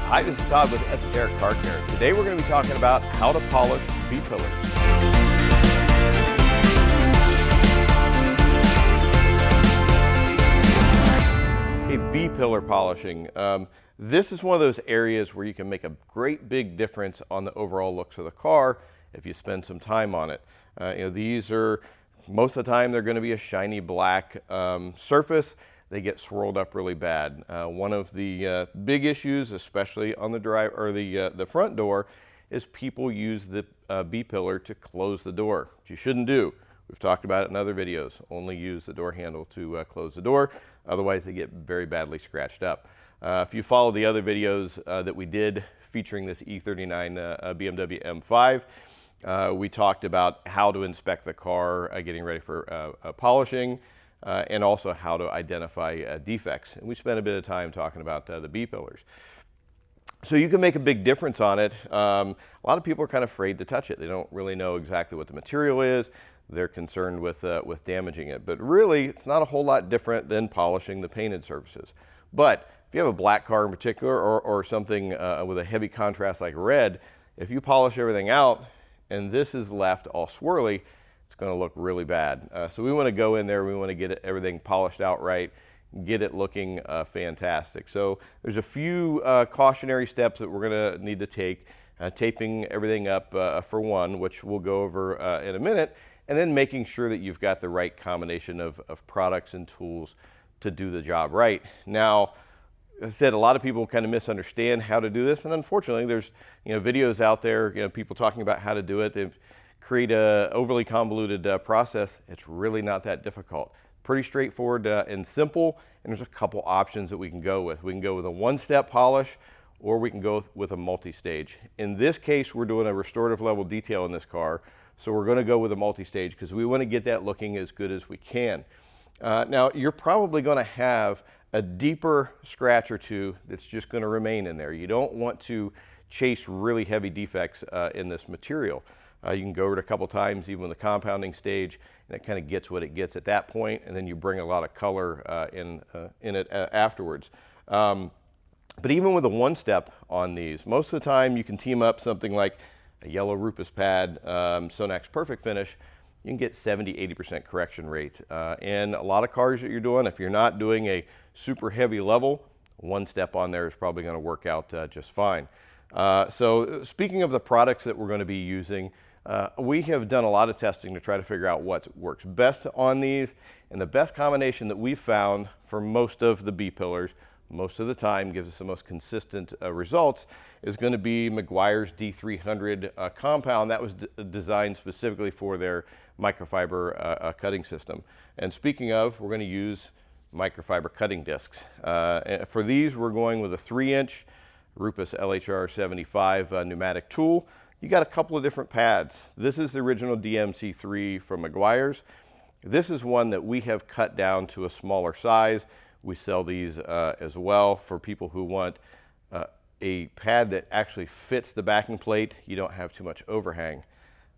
Hi, this is Todd with ESOTERIC Car Care. Today we're going to be talking about how to polish B-pillars. Okay, B-pillar polishing. This is one of those areas where you can make a great big difference on the overall looks of the car if you spend some time on it. These are, most of the time, they're going to be a shiny black surface. They get swirled up really bad. One of the big issues, especially on the drive or the front door, is people use the B-pillar to close the door, which you shouldn't do. We've talked about it in other videos. Only use the door handle to close the door. Otherwise, they get very badly scratched up. If you follow the other videos that we did featuring this E39 BMW M5, we talked about how to inspect the car, getting ready for polishing, and also how to identify defects. And we spent a bit of time talking about the B-pillars. So you can make a big difference on it. A lot of people are kind of afraid to touch it. They don't really know exactly what the material is. They're concerned with damaging it. But really, it's not a whole lot different than polishing the painted surfaces. But if you have a black car in particular, or something with a heavy contrast like red, if you polish everything out and this is left all swirly, it's going to look really bad. So we want to go in there, we want to get everything polished out right, get it looking fantastic. So there's a few cautionary steps that we're going to need to take. Taping everything up for one, which we'll go over in a minute, and then making sure that you've got the right combination of products and tools to do the job right. Now, as I said, a lot of people kind of misunderstand how to do this, and unfortunately there's videos out there, people talking about how to do it. They've create a overly convoluted process. It's really not that difficult. Pretty straightforward and simple, and there's a couple options that we can go with. We can go with a one-step polish, or we can go with a multi-stage. In this case, we're doing a restorative level detail in this car, so we're going to go with a multi-stage because we want to get that looking as good as we can. Now, you're probably going to have a deeper scratch or two that's just going to remain in there. You don't want to chase really heavy defects in this material. You can go over it a couple times, even with the compounding stage, and it kind of gets what it gets at that point, and then you bring a lot of color in it afterwards. But even with a one-step on these, most of the time you can team up something like a yellow Rupus pad, Sonax Perfect Finish. You can get 70–80% correction rate. And a lot of cars that you're doing, if you're not doing a super heavy level, one step on there is probably going to work out just fine. So speaking of the products that we're going to be using, we have done a lot of testing to try to figure out what works best on these, and the best combination that we've found for most of the B-pillars, most of the time gives us the most consistent results, is going to be Meguiar's D300 compound that was designed specifically for their microfiber cutting system. And speaking of, we're going to use microfiber cutting discs. For these, we're going with a 3-inch Rupus LHR 75 pneumatic tool. You got a couple of different pads. This is the original DMC3 from Meguiar's. This is one that we have cut down to a smaller size. We sell these as well for people who want a pad that actually fits the backing plate. You don't have too much overhang.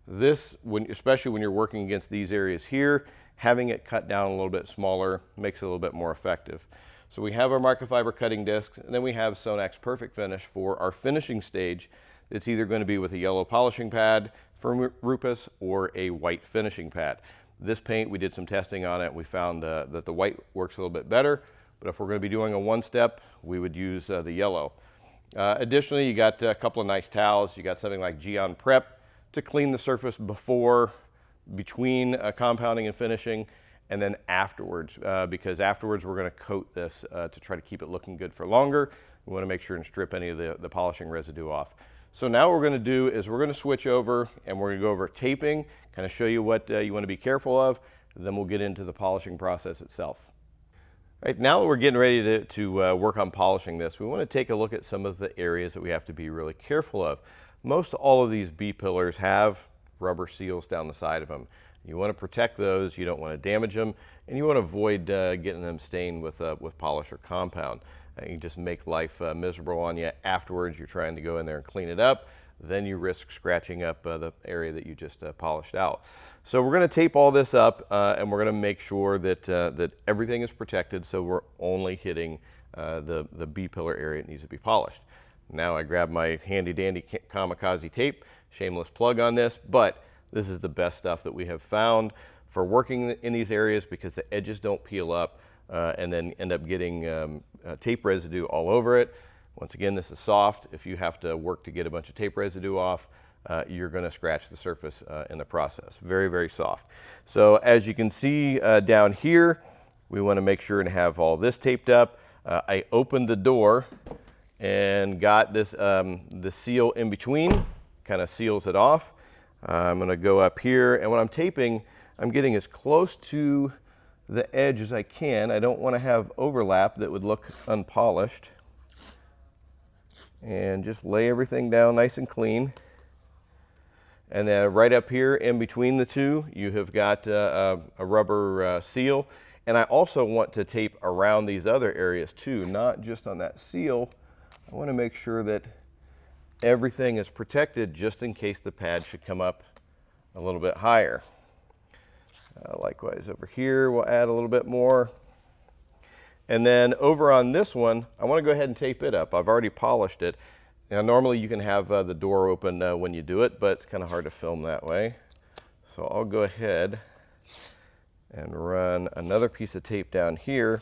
This, especially when you're working against these areas here, having it cut down a little bit smaller makes it a little bit more effective. So we have our microfiber cutting discs, and then we have Sonax Perfect Finish for our finishing stage. It's either going to be with a yellow polishing pad from Rupus or a white finishing pad. This paint, we did some testing on it. We found that the white works a little bit better, but if we're going to be doing a one-step, we would use the yellow. Additionally, you got a couple of nice towels. You got something like Geon Prep to clean the surface between compounding and finishing, and then afterwards, because afterwards we're going to coat this to try to keep it looking good for longer. We want to make sure and strip any of the polishing residue off. So now what we're going to do is we're going to switch over and we're going to go over taping, kind of show you what you want to be careful of, and then we'll get into the polishing process itself. Right, now that we're getting ready to work on polishing this, we want to take a look at some of the areas that we have to be really careful of. Most all of these B-pillars have rubber seals down the side of them. You want to protect those, you don't want to damage them, and you want to avoid getting them stained with polish or compound. You just make life miserable on you. Afterwards, you're trying to go in there and clean it up, then you risk scratching up the area that you just polished out. So we're going to tape all this up and we're going to make sure that, that everything is protected, so we're only hitting the B-pillar area that needs to be polished. Now I grab my handy dandy kamikaze tape, shameless plug on this, but this is the best stuff that we have found for working in these areas because the edges don't peel up and then end up getting tape residue all over it. Once again, this is soft. If you have to work to get a bunch of tape residue off, you're going to scratch the surface in the process. Very, very soft. So as you can see down here, we want to make sure and have all this taped up. I opened the door and got this the seal in between, kind of seals it off. I'm going to go up here, and when I'm taping, I'm getting as close to the edge as I can. I don't want to have overlap that would look unpolished. And just lay everything down nice and clean. And then right up here in between the two, you have got a rubber seal. And I also want to tape around these other areas too, not just on that seal. I want to make sure that everything is protected just in case the pad should come up a little bit higher. Likewise over here, we'll add a little bit more. And then over on this one, I want to go ahead and tape it up. I've already polished it. Now normally you can have the door open when you do it, but it's kind of hard to film that way. So I'll go ahead and run another piece of tape down here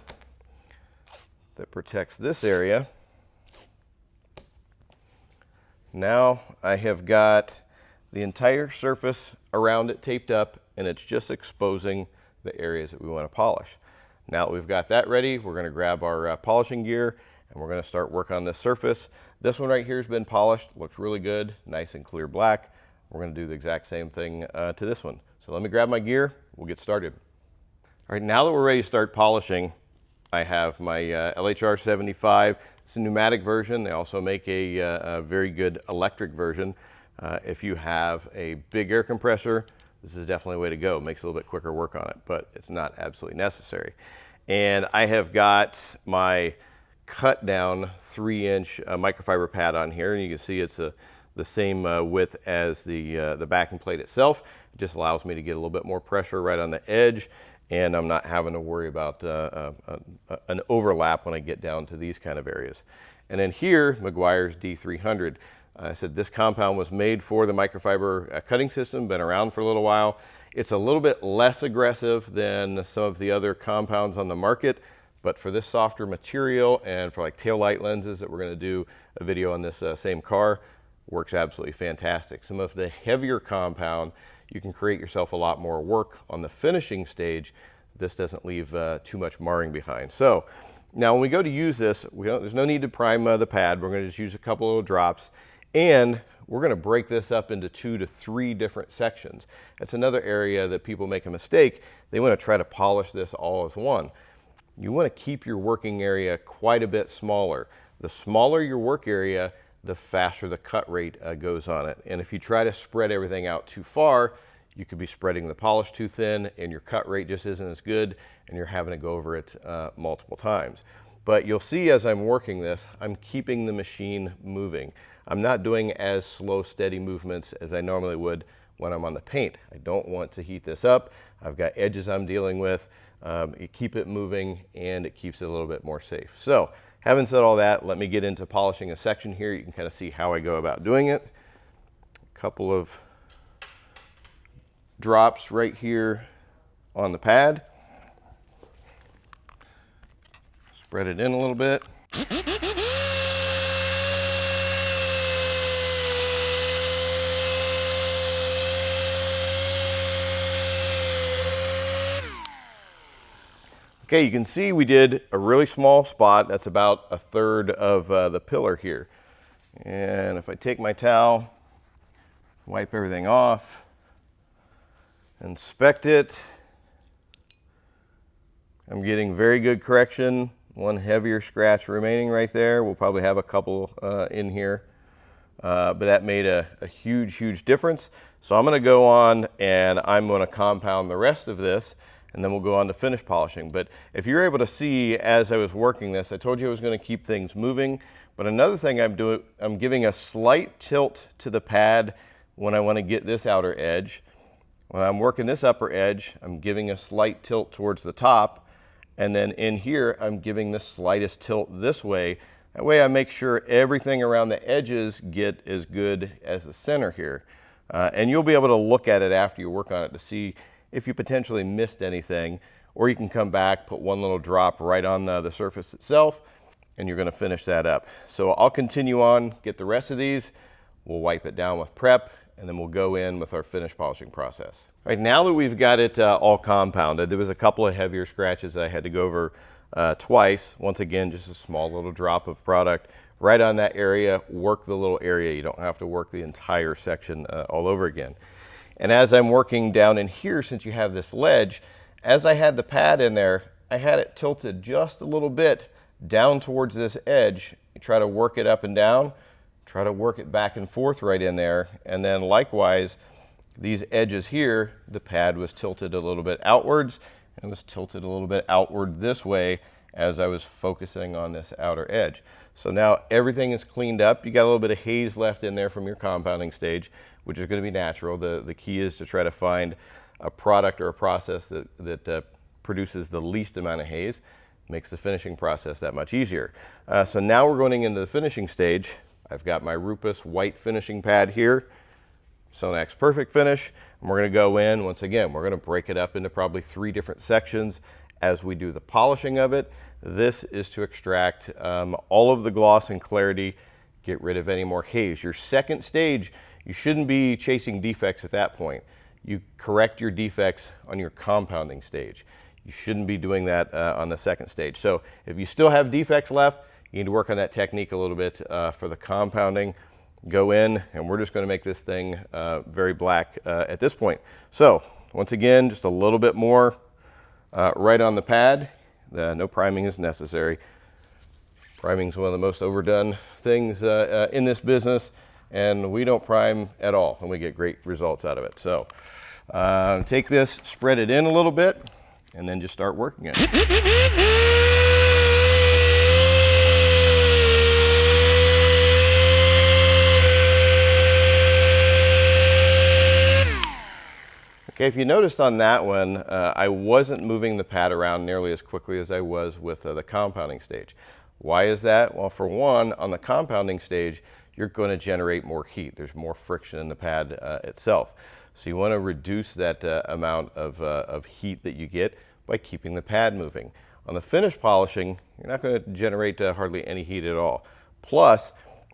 that protects this area. Now I have got the entire surface around it taped up, and it's just exposing the areas that we want to polish. Now that we've got that ready, we're going to grab our polishing gear and we're going to start work on this surface. This one right here has been polished, looks really good, nice and clear black. We're going to do the exact same thing to this one. So let me grab my gear, we'll get started. All right, now that we're ready to start polishing, I have my LHR 75. It's a pneumatic version. They also make a very good electric version. If you have a big air compressor, this is definitely a way to go. It makes a little bit quicker work on it, but it's not absolutely necessary. And I have got my cut down 3-inch microfiber pad on here, and you can see it's the same width as the backing plate itself. It just allows me to get a little bit more pressure right on the edge, and I'm not having to worry about an overlap when I get down to these kind of areas. And then here, Meguiar's D300. I said this compound was made for the microfiber cutting system, been around for a little while. It's a little bit less aggressive than some of the other compounds on the market, but for this softer material and for like tail light lenses that we're going to do a video on this same car, works absolutely fantastic. Some of the heavier compound, you can create yourself a lot more work on the finishing stage. This doesn't leave too much marring behind. So now when we go to use this, there's no need to prime the pad. We're going to just use a couple little drops. And we're going to break this up into 2 to 3 different sections. That's another area that people make a mistake. They want to try to polish this all as one. You want to keep your working area quite a bit smaller. The smaller your work area, the faster the cut rate goes on it. And if you try to spread everything out too far, you could be spreading the polish too thin and your cut rate just isn't as good and you're having to go over it multiple times. But you'll see as I'm working this, I'm keeping the machine moving. I'm not doing as slow, steady movements as I normally would when I'm on the paint. I don't want to heat this up. I've got edges I'm dealing with. You keep it moving and it keeps it a little bit more safe. So having said all that, let me get into polishing a section here. You can kind of see how I go about doing it. A couple of drops right here on the pad. Spread it in a little bit. Okay, you can see we did a really small spot. That's about 1/3 of the pillar here. And if I take my towel, wipe everything off, inspect it, I'm getting very good correction. One heavier scratch remaining right there. We'll probably have a couple in here. But that made a huge, huge difference. So I'm gonna go on and I'm gonna compound the rest of this, and then we'll go on to finish polishing. But if you're able to see as I was working this, I told you I was going to keep things moving. But another thing I'm doing, I'm giving a slight tilt to the pad when I want to get this outer edge. When I'm working this upper edge, I'm giving a slight tilt towards the top. And then in here, I'm giving the slightest tilt this way. That way I make sure everything around the edges get as good as the center here. And you'll be able to look at it after you work on it to see if you potentially missed anything, or you can come back, put one little drop right on the surface itself, and you're gonna finish that up. So I'll continue on, get the rest of these, we'll wipe it down with prep, and then we'll go in with our finish polishing process. All right, now that we've got it all compounded, there was a couple of heavier scratches that I had to go over twice. Once again, just a small little drop of product right on that area. Work the little area. You don't have to work the entire section all over again. And as I'm working down in here, since you have this ledge, as I had the pad in there, I had it tilted just a little bit down towards this edge. You try to work it up and down, try to work it back and forth right in there. And then likewise, these edges here, the pad was tilted a little bit outwards, and it was tilted a little bit outward this way as I was focusing on this outer edge. So now everything is cleaned up. You got a little bit of haze left in there from your compounding stage, which is going to be natural. The key is to try to find a product or a process that produces the least amount of haze. Makes the finishing process that much easier. So now we're going into the finishing stage. I've got my Rupus white finishing pad here. Sonax Perfect Finish. And we're going to go in, once again, we're going to break it up into probably 3 different sections as we do the polishing of it. This is to extract all of the gloss and clarity, get rid of any more haze. Your second stage, you shouldn't be chasing defects at that point. You correct your defects on your compounding stage. You shouldn't be doing that on the second stage. So if you still have defects left, you need to work on that technique a little bit for the compounding. Go in, and we're just going to make this thing very black at this point. So once again, just a little bit more right on the pad. No priming is necessary. Priming is one of the most overdone things in this business, and we don't prime at all, and we get great results out of it. So take this, spread it in a little bit, and then just start working it. Okay, if you noticed on that one, I wasn't moving the pad around nearly as quickly as I was with the compounding stage. Why is that? Well, for one, on the compounding stage, you're going to generate more heat. There's more friction in the pad itself. So you want to reduce that amount of heat that you get by keeping the pad moving. On the finish polishing, you're not going to generate hardly any heat at all. Plus,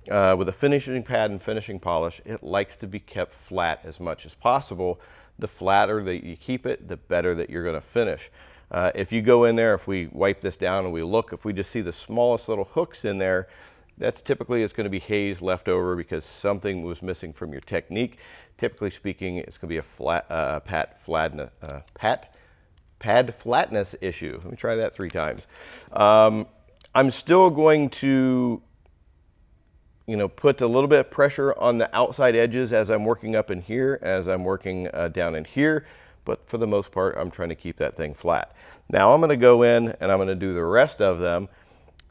with a finishing pad and finishing polish, it likes to be kept flat as much as possible. The flatter that you keep it, the better that you're going to finish. If you go in there, if we wipe this down and we look, if we just see the smallest little hooks in there, that's typically it's going to be haze left over because something was missing from your technique. Typically speaking, it's going to be a flat pad flatness issue. Let me try that 3 times. I'm still going to put a little bit of pressure on the outside edges as I'm working up in here, as I'm working down in here, but for the most part, I'm trying to keep that thing flat. Now I'm going to go in and I'm going to do the rest of them,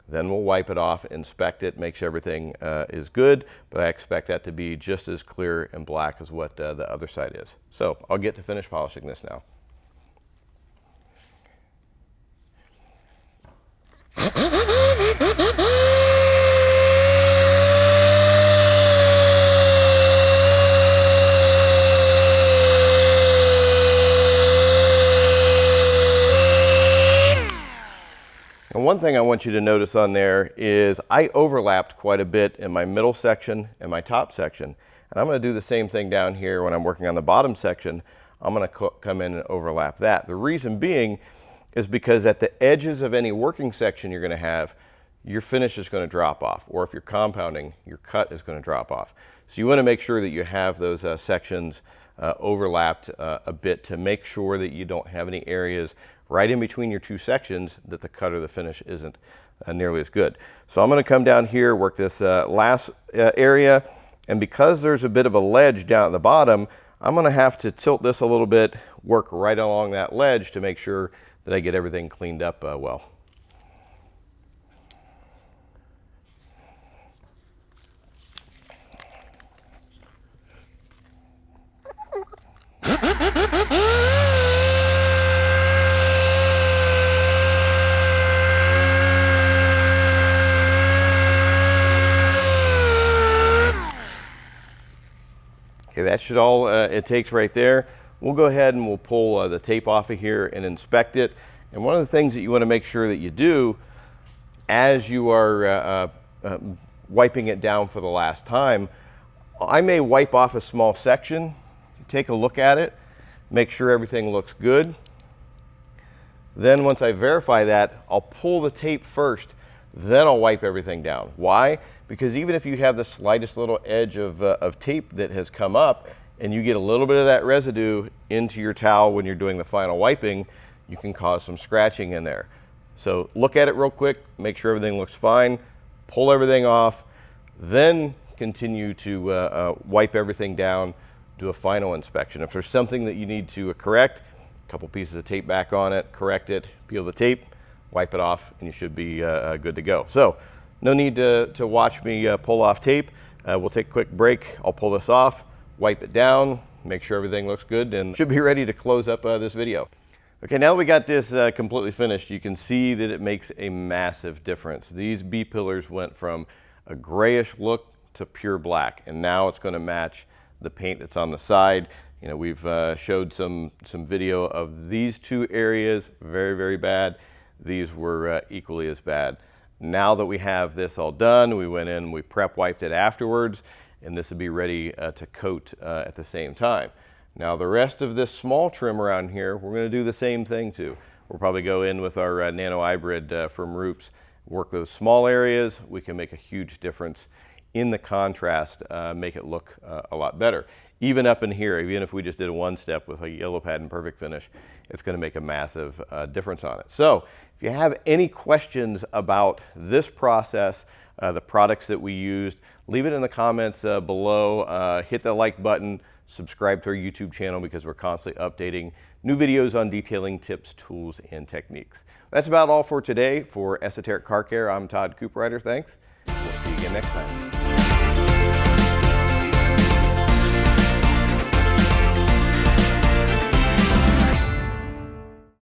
then we'll wipe it off, inspect it, make sure everything is good, but I expect that to be just as clear and black as what the other side is. So I'll get to finish polishing this now. And one thing I want you to notice on there is I overlapped quite a bit in my middle section and my top section. And I'm going to do the same thing down here when I'm working on the bottom section. I'm going to come in and overlap that. The reason being is because at the edges of any working section you're going to have, your finish is going to drop off. Or if you're compounding, your cut is going to drop off. So you want to make sure that you have those sections overlapped a bit to make sure that you don't have any areas right in between your 2 sections that the cut or the finish isn't nearly as good. So I'm going to come down here, work this last area, and because there's a bit of a ledge down at the bottom, I'm going to have to tilt this a little bit, work right along that ledge to make sure that I get everything cleaned up well. Okay, that should all it takes right there. We'll go ahead and we'll pull the tape off of here and inspect it. And one of the things that you want to make sure that you do as you are wiping it down for the last time, I may wipe off a small section, take a look at it, make sure everything looks good. Then once I verify that, I'll pull the tape first, then I'll wipe everything down. Why? Because even if you have the slightest little edge of tape that has come up and you get a little bit of that residue into your towel when you're doing the final wiping, you can cause some scratching in there. So look at it real quick, make sure everything looks fine, pull everything off, then continue to wipe everything down, do a final inspection. If there's something that you need to correct, a couple pieces of tape back on it, correct it, peel the tape, wipe it off, and you should be good to go. So no need to watch me pull off tape. We'll take a quick break. I'll pull this off, wipe it down, make sure everything looks good, and should be ready to close up this video. Okay, now that we got this completely finished, you can see that it makes a massive difference. These B-pillars went from a grayish look to pure black, and now it's going to match the paint that's on the side. You know, we've showed some video of these two areas, very, very bad. These were equally as bad. Now that we have this all done, we went in, we prep wiped it afterwards, and this will be ready to coat at the same time. Now the rest of this small trim around here, we're going to do the same thing too. We'll probably go in with our nano hybrid from Roops, work those small areas. We can make a huge difference in the contrast, make it look a lot better. Even up in here, even if we just did a one step with a yellow pad and perfect finish, it's going to make a massive difference on it. So if you have any questions about this process, the products that we used, leave it in the comments below. Hit the like button, subscribe to our YouTube channel because we're constantly updating new videos on detailing tips, tools, and techniques. That's about all for today. For Esoteric Car Care, I'm Todd Cooperrider. Thanks. We'll see you again next time.